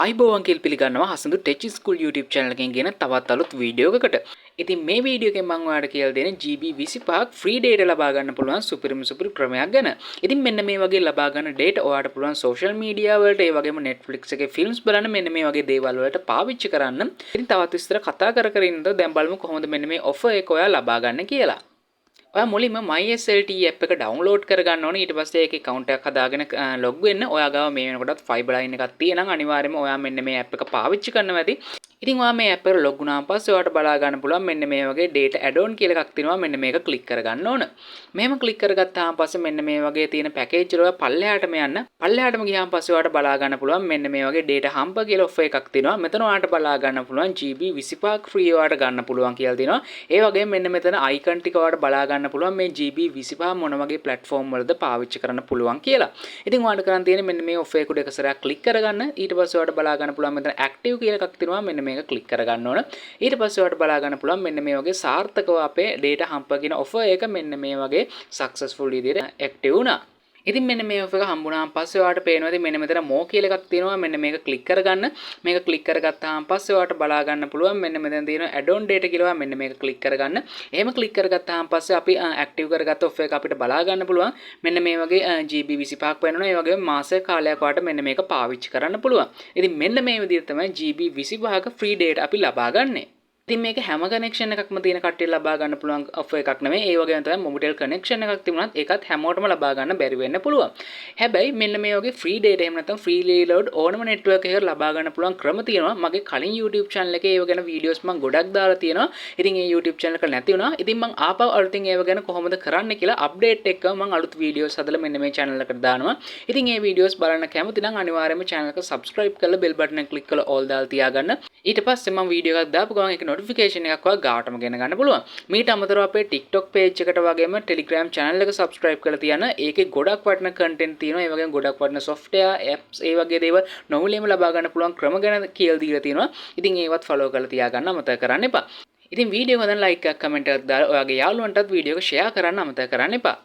අයිබෝවන් කියලා පිළිගන්නවා හසඳු ටෙච් ස්කූල් YouTube channel එකෙන් ගෙන තවත් අලුත් වීඩියෝ එකකට. ඉතින් මේ වීඩියෝ එකෙන් මම ඔයාලට කියලා දෙන්නේ GB 25ක් ෆ්‍රී data ලබා ගන්න පුළුවන් සුපිරි ක්‍රමයක් ගැන. ඉතින් මෙන්න මේ වගේ ලබා ගන්න data ඔයාලට පුළුවන් social media වලට ඒ වගේම Netflix එකේ films බලන්න මෙන්න මේ වගේ දේවල් වලට පාවිච්චි කරන්න. ඉතින් තවත් විස්තර කතා කර ඉන්නද දැන් බලමු කොහොමද මෙන්න මේ offer එක ඔයා ලබා ගන්න කියලා. ඔයා මුලින්ම MySLT app එක download කරගන්න ඕනේ. ඊට පස්සේ ඒකේ account එකක් හදාගෙන log වෙන්න. ඔයා ගාව මේ වෙනකොටත් fiber line එකක් තියෙනම් අනිවාර්යයෙන්ම ඔයා මෙන්න මේ app එක පාවිච්චි කරනවා ඇති. ඉතින් ඔයා මේ app එකට log වුණාන් පස්සේ ඔයාට බලා ගන්න පුළුවන් මෙන්න මේ වගේ data add-on කියලා එකක් තියෙනවා. මෙන්න මේක click කරගන්න ඕන. මෙහෙම click කරගත්තාන් පස්සේ මෙන්න මේ වගේ තියෙන package වල ඔයා පල්ලෙහාටම යන්න. පල්ලෙහාටම ගියාන් පස්සේ ඔයාට බලා ගන්න පුළුවන් මෙන්න මේ වගේ data humper කියලා offer එකක් තියෙනවා. මෙතන ඔයාට බලා ගන්න පුළුවන් GB 25ක් free ඔයාට ගන්න පුළුවන් කියලා තියෙනවා. ඒ වගේම මෙන්න මෙතන icon ටික ඔයාට බලා ගන්න පුළුවන් මේ GB 25 මොන වගේ platform වලද පාවිච්චි කරන්න පුළුවන් කියලා. ඉතින් ඔයාලට කරන් තියෙන්නේ මෙන්න මේ offer එක උඩ එක සැරයක් click කරගන්න. ඊට පස්සේ ඔයාට බලා ගන්න පුළුවන් මෙතන active කියලා එකක් තියෙනවා. මෙන්න මේක click කරගන්න ඕන. ඊට පස්සේ ඔයාලට බලා ගන්න පුළුවන් මෙන්න මේ වගේ සාර්ථකව අපේ data humper කියන offer එක මෙන්න මේ වගේ successful විදිහට active වුණා. ඉතින් මෙන්න මේ offer එක හම්බුනාන් පස්සේ ඔයාලට පේනවා ඉතින් මෙන්න මෙතන more කියලා එකක් තියෙනවා. මෙන්න මේක click කරගන්න. මේක click කරගත්තාන් පස්සේ ඔයාලට බලා ගන්න පුළුවන් මෙන්න මෙතන තියෙනවා add-on data කියලා. මෙන්න මේක click කරගන්න. එහෙම click කරගත්තාන් පස්සේ අපි active කරගත්ත offer එක අපිට බලා ගන්න පුළුවන්. මෙන්න මේ වගේ GB 25ක් වෙනවා. ඒ වගේම මාස කාලයක් වාට මෙන්න මේක පාවිච්චි කරන්න පුළුවන්. ඉතින් මෙන්න මේ විදිහට තමයි GB 25ක free data අපි ලබා ගන්නේ. ඉතින් මේක හැම කනෙක්ෂන් එකක්ම තියෙන කට්ටියට ලබා ගන්න පුළුවන් offer එකක් නෙමෙයි. ඒ වගේම තමයි Mobitel connection එකක් තිබුණත් ඒකත් හැමෝටම ලබා ගන්න බැරි වෙන්න පුළුවන්. හැබැයි මෙන්න මේ වගේ free data එහෙම නැත්නම් free reload ඕනම network එකකට ලබා ගන්න පුළුවන් ක්‍රම තියෙනවා. මගේ කලින් YouTube channel එකේ ඒව ගැන videos මම ගොඩක් දාලා තියෙනවා. ඉතින් ඒ YouTube channel එක නැති වුණා. ඉතින් මම ආපහු අලුතින් ඒව ගැන කොහොමද කරන්න කියලා update එකක මම අලුත් videos හදලා මෙන්න මේ channel එකට දානවා. ඉතින් ඒ videos බලන්න කැමති නම් අනිවාර්යයෙන්ම channel එක subscribe කරලා bell button එක click කරලා all දාලා තියාගන්න. ඊට පස්සේ මම video එකක් දාපු ගමන් ඒක notification එකක් වගේ ගාටම ගෙන ගන්න පුළුවන්. මීට අමතරව අපේ TikTok page එකට වගේම Telegram channel එක subscribe කරලා තියන්න. ඒකේ ගොඩක් වටින content තියෙනවා. ඒ වගේම ගොඩක් වටින software apps ඒ වගේ දේවල් නොමිලේම ලබා ගන්න පුළුවන් ක්‍රම ගැන කියලා දීලා තියෙනවා. ඉතින් ඒවත් follow කරලා තියාගන්න අමතක කරන්න එපා. ඉතින් වීඩියෝ එක හදන්න like එකක් comment එකක් දාලා ඔයාගේ යාළුවන්ටත් වීඩියෝ එක share කරන්න අමතක කරන්න එපා.